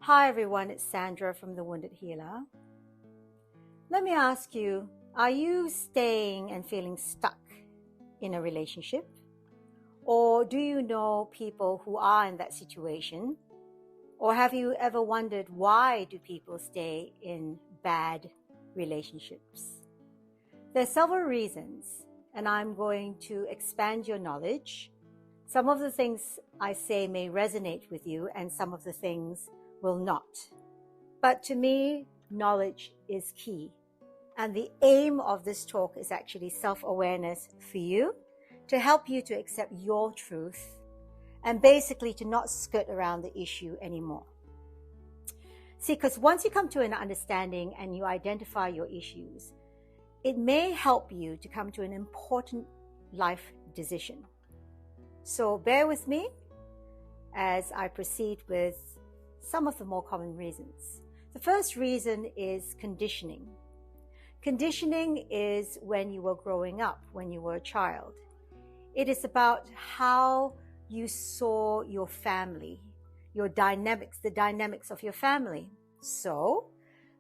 Hi everyone, it's Sandra from The Wounded Healer. Let me ask you, are you staying and feeling stuck in a relationship? Or do you know people who are in that situation? Or have you ever wondered why do people stay in bad relationships? There's several reasons, and I'm going to expand your knowledge. Some of the things I say may resonate with you, and some of the things will not. But to me, knowledge is key. And the aim of this talk is actually self-awareness for you, to help you to accept your truth and basically to not skirt around the issue anymore. See, because once you come to an understanding and you identify your issues, it may help you to come to an important life decision. So bear with me as I proceed with some of the more common reasons. The first reason is conditioning. Conditioning is when you were growing up, when you were a child. It is about how you saw your family, your dynamics, the dynamics of your family. So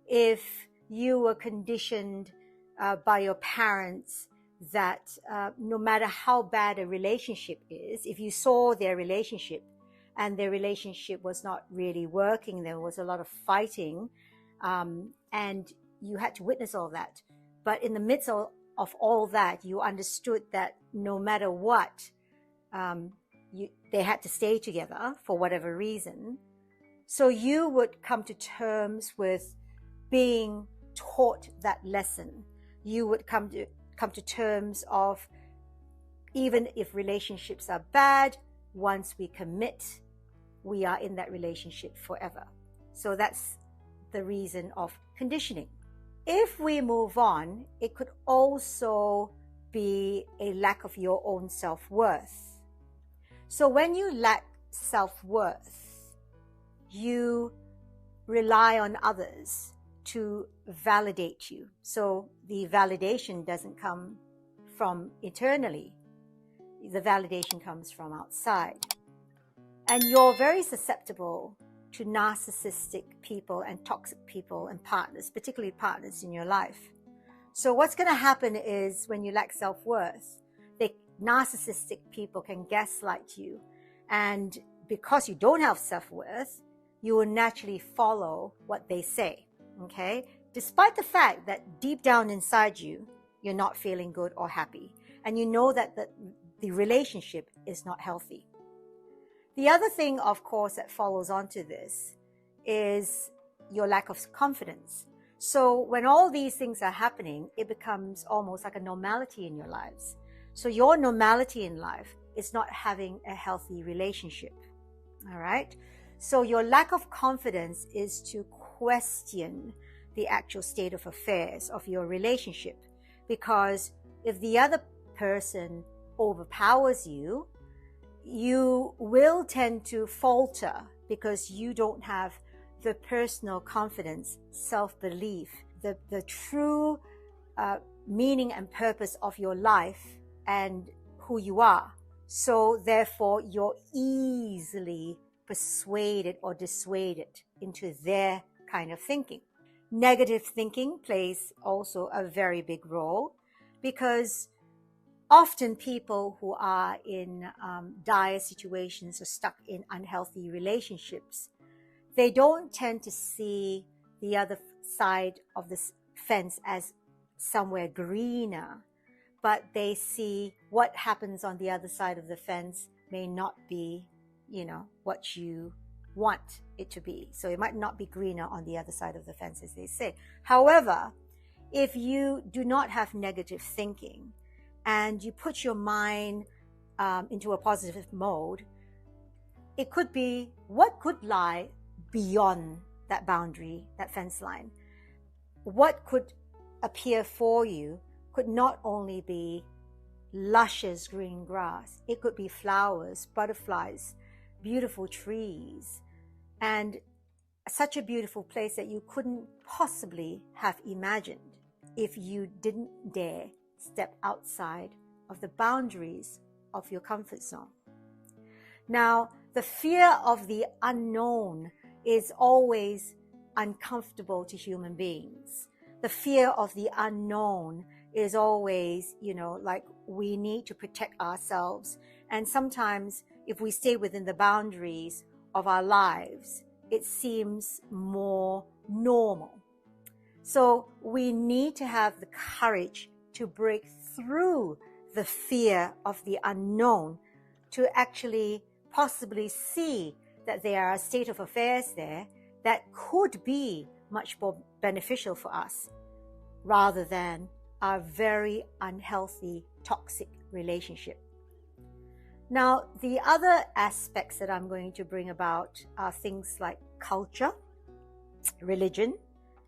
if you were conditioned by your parents that no matter how bad a relationship is, if you saw their relationship and their relationship was not really working, there was a lot of fighting, and you had to witness all that. But in the midst of all that, you understood that no matter what, they had to stay together for whatever reason. So you would come to terms with being taught that lesson. You would come to terms of, even if relationships are bad, once we commit, we are in that relationship forever. So that's the reason of conditioning. If we move on, it could also be a lack of your own self-worth. So when you lack self-worth, you rely on others to validate you. So the validation doesn't come from internally. The validation comes from outside. And you're very susceptible to narcissistic people and toxic people and partners, particularly partners in your life. So what's going to happen is when you lack self-worth, narcissistic people can gaslight you. And because you don't have self-worth, you will naturally follow what they say, okay? Despite the fact that deep down inside you, you're not feeling good or happy. And you know that the relationship is not healthy. The other thing, of course, that follows onto this is your lack of confidence. So when all these things are happening, it becomes almost like a normality in your lives. So your normality in life is not having a healthy relationship, all right? So your lack of confidence is to question the actual state of affairs of your relationship. Because if the other person overpowers you, you will tend to falter because you don't have the personal confidence, self-belief, the true meaning and purpose of your life and who you are. So therefore, you're easily persuaded or dissuaded into their kind of thinking. Negative thinking plays also a very big role, because often people who are in dire situations or stuck in unhealthy relationships, they don't tend to see the other side of the fence as somewhere greener, but they see what happens on the other side of the fence may not be, what you want it to be. So it might not be greener on the other side of the fence, as they say. However, if you do not have negative thinking, and you put your mind into a positive mode, it could be what could lie beyond that boundary, that fence line. What could appear for you could not only be luscious green grass, it could be flowers, butterflies, beautiful trees, and such a beautiful place that you couldn't possibly have imagined if you didn't dare step outside of the boundaries of your comfort zone. Now, the fear of the unknown is always uncomfortable to human beings. The fear of the unknown is always, like we need to protect ourselves. And sometimes if we stay within the boundaries of our lives, it seems more normal. So we need to have the courage to break through the fear of the unknown to actually possibly see that there are a state of affairs there that could be much more beneficial for us rather than a very unhealthy, toxic relationship. Now, the other aspects that I'm going to bring about are things like culture, religion,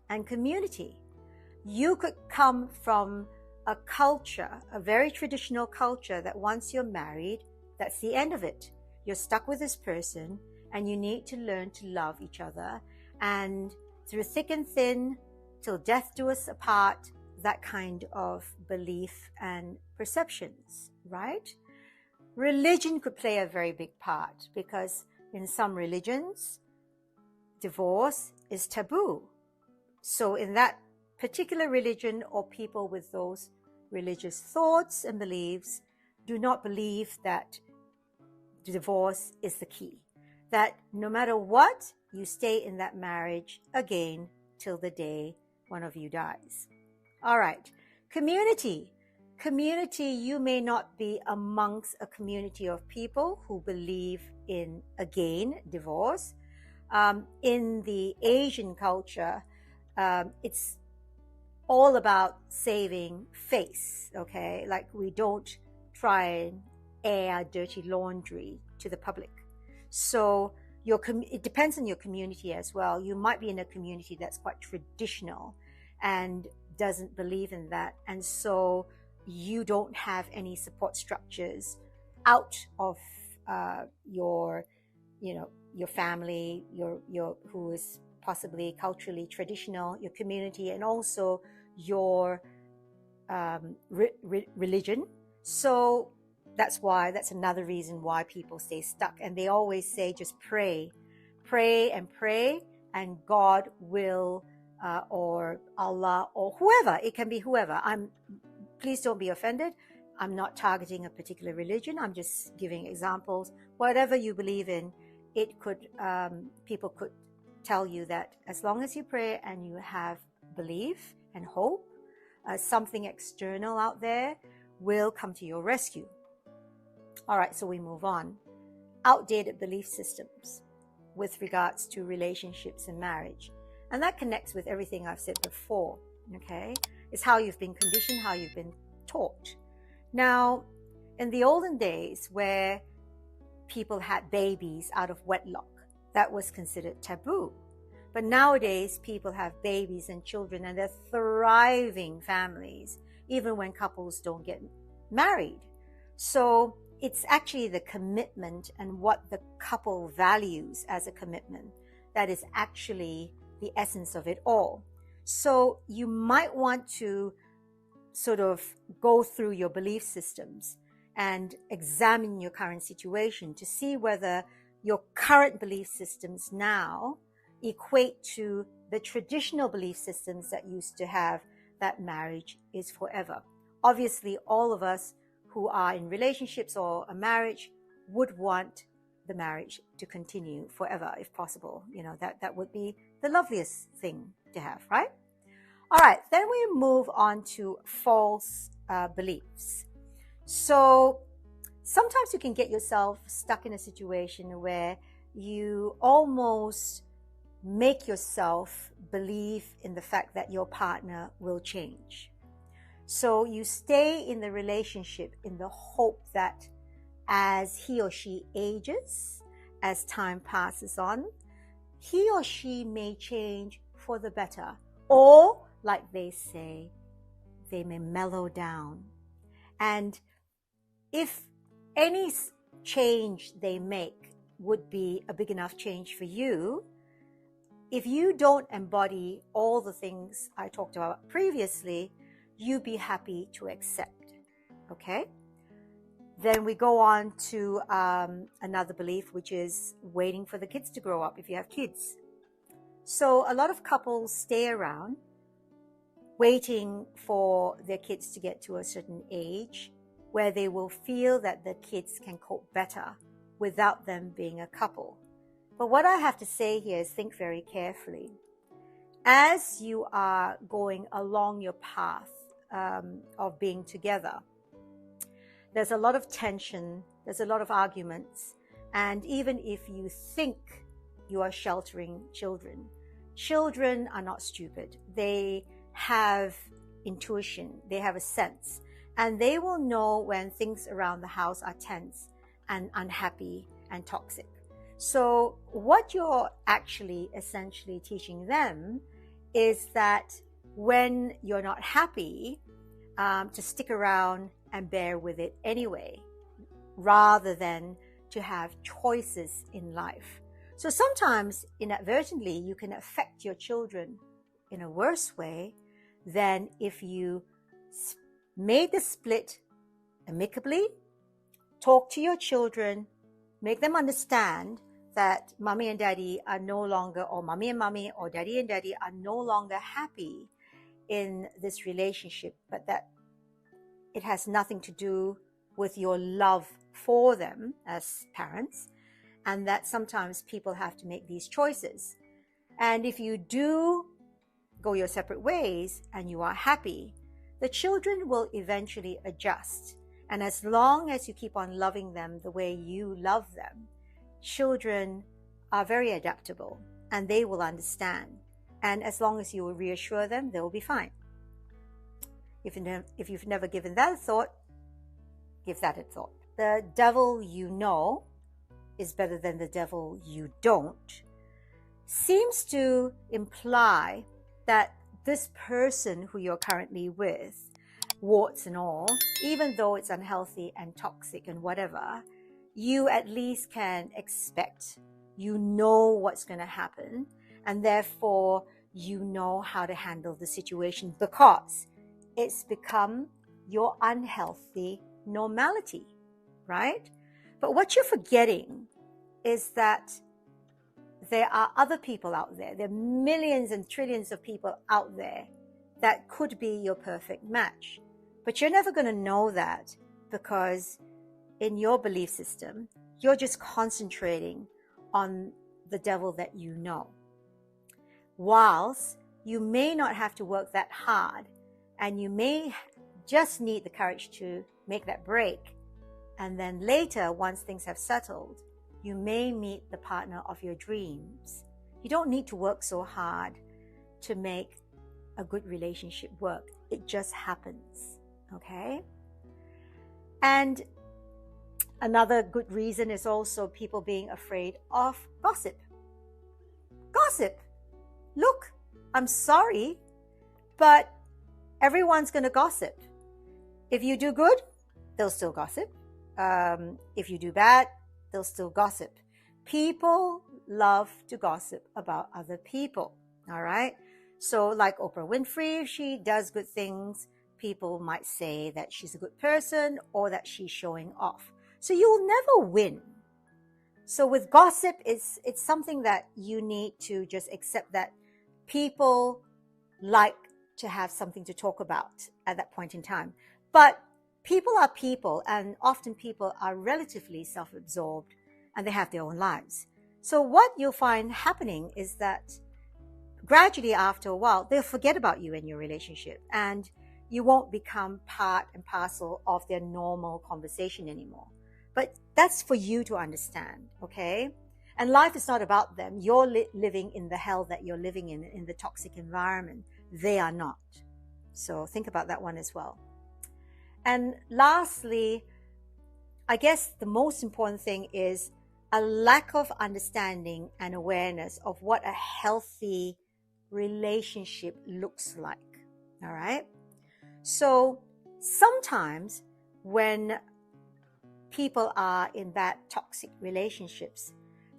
and community. You could come from a culture, a very traditional culture, that once you're married, that's the end of it. You're stuck with this person and you need to learn to love each other. And through thick and thin, till death do us apart, that kind of belief and perceptions, right? Religion could play a very big part because in some religions, divorce is taboo. So in that particular religion or people with those religious thoughts and beliefs do not believe that divorce is the key. That no matter what, you stay in that marriage again till the day one of you dies. All right. Community. Community, you may not be amongst a community of people who believe in, again, divorce. In the Asian culture, it's all about saving face, okay? Like we don't try and air dirty laundry to the public. So it depends on your community as well. You might be in a community that's quite traditional and doesn't believe in that. And so you don't have any support structures out of your family, your who is possibly culturally traditional, your community, and also your religion. So that's another reason why people stay stuck. And they always say, just pray, and God will, or Allah, or whoever. It can be whoever. Please don't be offended. I'm not targeting a particular religion. I'm just giving examples. Whatever you believe in, it could, people could tell you that as long as you pray and you have belief and hope, something external out there will come to your rescue. All right, so we move on. Outdated belief systems with regards to relationships and marriage. And that connects with everything I've said before, okay? It's how you've been conditioned, how you've been taught. Now, in the olden days where people had babies out of wedlock, that was considered taboo. But nowadays, people have babies and children and they're thriving families, even when couples don't get married. So it's actually the commitment and what the couple values as a commitment that is actually the essence of it all. So you might want to sort of go through your belief systems and examine your current situation to see whether your current belief systems now equate to the traditional belief systems that used to have that marriage is forever. Obviously, all of us who are in relationships or a marriage would want the marriage to continue forever if possible. That would be the loveliest thing to have, right? All right, then we move on to false beliefs. So sometimes you can get yourself stuck in a situation where you almost make yourself believe in the fact that your partner will change. So you stay in the relationship in the hope that as he or she ages, as time passes on, he or she may change for the better. Or, like they say, they may mellow down. And if any change they make would be a big enough change for you, if you don't embody all the things I talked about previously, you be happy to accept, okay? Then we go on to another belief, which is waiting for the kids to grow up if you have kids. So a lot of couples stay around waiting for their kids to get to a certain age where they will feel that the kids can cope better without them being a couple. But what I have to say here is think very carefully. As you are going along your path of being together, there's a lot of tension, there's a lot of arguments, and even if you think you are sheltering children, children are not stupid. They have intuition, they have a sense, and they will know when things around the house are tense and unhappy and toxic. So what you're actually essentially teaching them is that when you're not happy, to stick around and bear with it anyway, rather than to have choices in life. So sometimes inadvertently you can affect your children in a worse way than if you made the split amicably, talk to your children, make them understand that mommy and daddy are no longer, or mommy and mommy, or daddy and daddy are no longer happy in this relationship, but that it has nothing to do with your love for them as parents, and that sometimes people have to make these choices. And if you do go your separate ways and you are happy, the children will eventually adjust. And as long as you keep on loving them the way you love them, children are very adaptable and they will understand. And as long as you will reassure them, they will be fine. If you've never given that a thought, give that a thought. The devil you know is better than the devil you don't seems to imply that this person who you're currently with, warts and all, even though it's unhealthy and toxic and whatever, you at least can expect, you know what's going to happen, and therefore you know how to handle the situation because it's become your unhealthy normality, right? But what you're forgetting is that there are other people out there. There are millions and trillions of people out there that could be your perfect match. But you're never going to know that because in your belief system, you're just concentrating on the devil that you know. Whilst you may not have to work that hard, and you may just need the courage to make that break. And then later, once things have settled, you may meet the partner of your dreams. You don't need to work so hard to make a good relationship work. It just happens, okay? And another good reason is also people being afraid of gossip. Gossip. Look, I'm sorry, but everyone's going to gossip. If you do good, they'll still gossip. If you do bad, they'll still gossip. People love to gossip about other people, all right? So like Oprah Winfrey, if she does good things, people might say that she's a good person or that she's showing off. So you'll never win. So with gossip, it's something that you need to just accept that people like to have something to talk about at that point in time. But people are people, and often people are relatively self-absorbed and they have their own lives. So what you'll find happening is that gradually after a while, they'll forget about you and your relationship, and you won't become part and parcel of their normal conversation anymore. But that's for you to understand, okay? And life is not about them. You're living in the hell that you're living in the toxic environment. They are not. So think about that one as well. And lastly, I guess the most important thing is a lack of understanding and awareness of what a healthy relationship looks like. All right? So sometimes when people are in bad toxic relationships,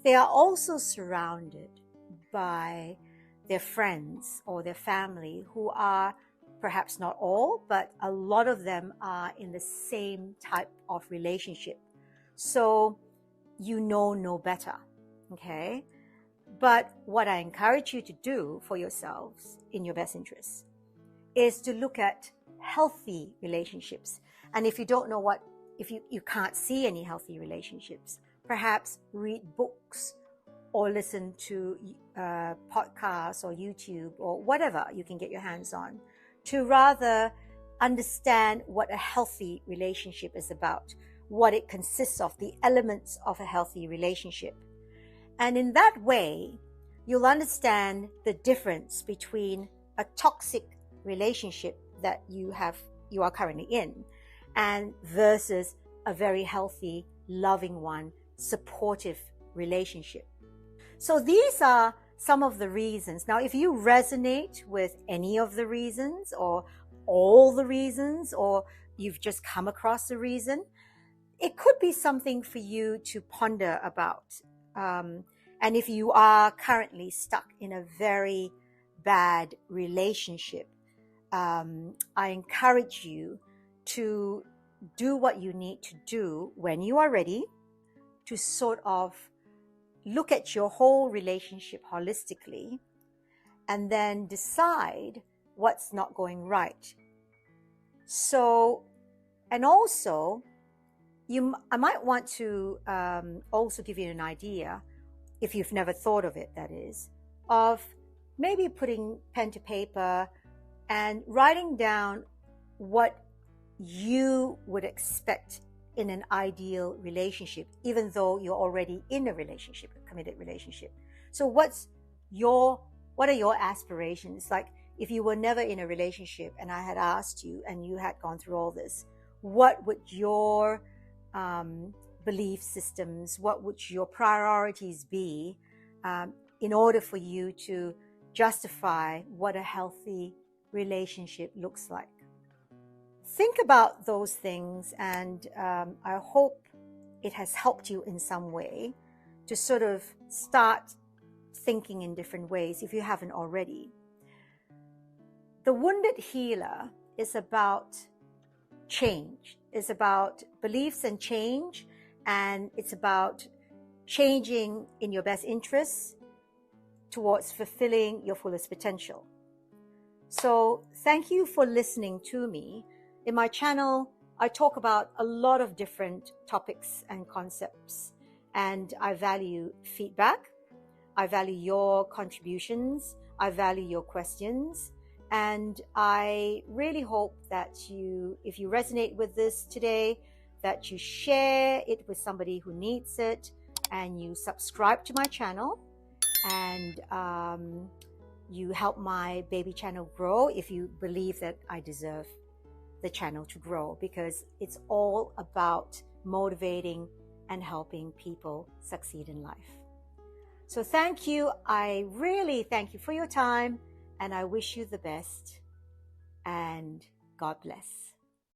they are also surrounded by their friends or their family who are, perhaps not all, but a lot of them are in the same type of relationship. So you know no better, okay? But what I encourage you to do for yourselves in your best interests is to look at healthy relationships. And if you don't know if you can't see any healthy relationships, perhaps read books or listen to podcasts or YouTube or whatever you can get your hands on to rather understand what a healthy relationship is about, what it consists of, the elements of a healthy relationship. And in that way, you'll understand the difference between a toxic relationship that you are currently in and versus a very healthy, loving one, supportive relationship. So these are some of the reasons. Now, if you resonate with any of the reasons or all the reasons, or you've just come across a reason, it could be something for you to ponder about. And if you are currently stuck in a very bad relationship, I encourage you to do what you need to do when you are ready to sort of look at your whole relationship holistically and then decide what's not going right. So, and also, I might want to also give you an idea, if you've never thought of it, that is, of maybe putting pen to paper and writing down what you would expect in an ideal relationship, even though you're already in a relationship, a committed relationship. So what are your aspirations? Like, if you were never in a relationship and I had asked you and you had gone through all this, what would your belief systems, what would your priorities be in order for you to justify what a healthy relationship looks like? Think about those things, and I hope it has helped you in some way to sort of start thinking in different ways if you haven't already. The Wounded Healer is about change. It's about beliefs and change, and it's about changing in your best interests towards fulfilling your fullest potential. So thank you for listening to me. In my channel, I talk about a lot of different topics and concepts, and I value feedback. I value your contributions. I value your questions. And I really hope that if you resonate with this today, that you share it with somebody who needs it, and you subscribe to my channel, and you help my baby channel grow if you believe that I deserve the channel to grow, because it's all about motivating and helping people succeed in life. So thank you. I really thank you for your time, and I wish you the best, and God bless.